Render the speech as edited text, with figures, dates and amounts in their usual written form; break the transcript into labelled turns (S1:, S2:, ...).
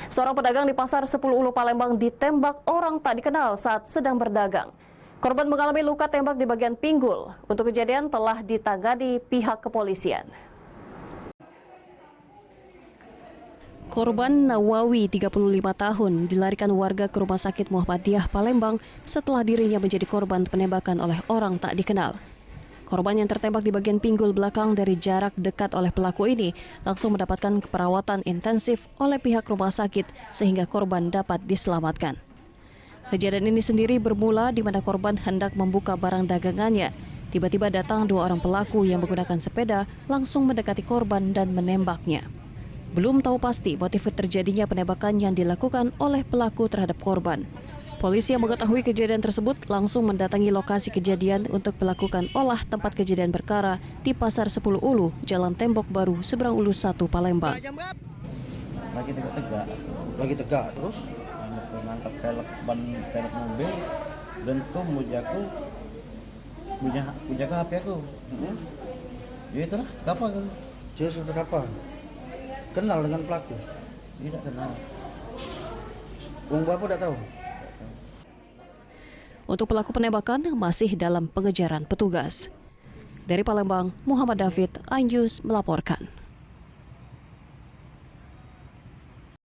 S1: Seorang pedagang di Pasar 10 Ulu Palembang ditembak orang tak dikenal saat sedang berdagang. Korban mengalami luka tembak di bagian pinggul. Untuk kejadian telah ditangani pihak kepolisian. Korban Nawawi, 35 tahun, dilarikan warga ke Rumah Sakit Muhammadiyah Palembang setelah dirinya menjadi korban penembakan oleh orang tak dikenal. Korban yang tertembak di bagian pinggul belakang dari jarak dekat oleh pelaku ini langsung mendapatkan perawatan intensif oleh pihak rumah sakit sehingga korban dapat diselamatkan. Kejadian ini sendiri bermula di mana korban hendak membuka barang dagangannya. Tiba-tiba datang dua orang pelaku yang menggunakan sepeda langsung mendekati korban dan menembaknya. Belum tahu pasti motif terjadinya penembakan yang dilakukan oleh pelaku terhadap korban. Polisi yang mengetahui kejadian tersebut langsung mendatangi lokasi kejadian untuk melakukan olah tempat kejadian perkara di Pasar 10 Ulu, Jalan Tembok Baru, Seberang Ulu 1, Palembang.
S2: Lagi tegak terus
S3: menangkap ban pelek mobil dan tuh mujaku HP aku. Ya itulah, kapan kan?
S2: Dia sudah apa? Kenal dengan pelaku?
S3: Tidak kenal.
S2: Wong bapak tidak tahu.
S1: Untuk pelaku penembakan masih dalam pengejaran petugas. Dari Palembang, Muhammad David, iNews melaporkan.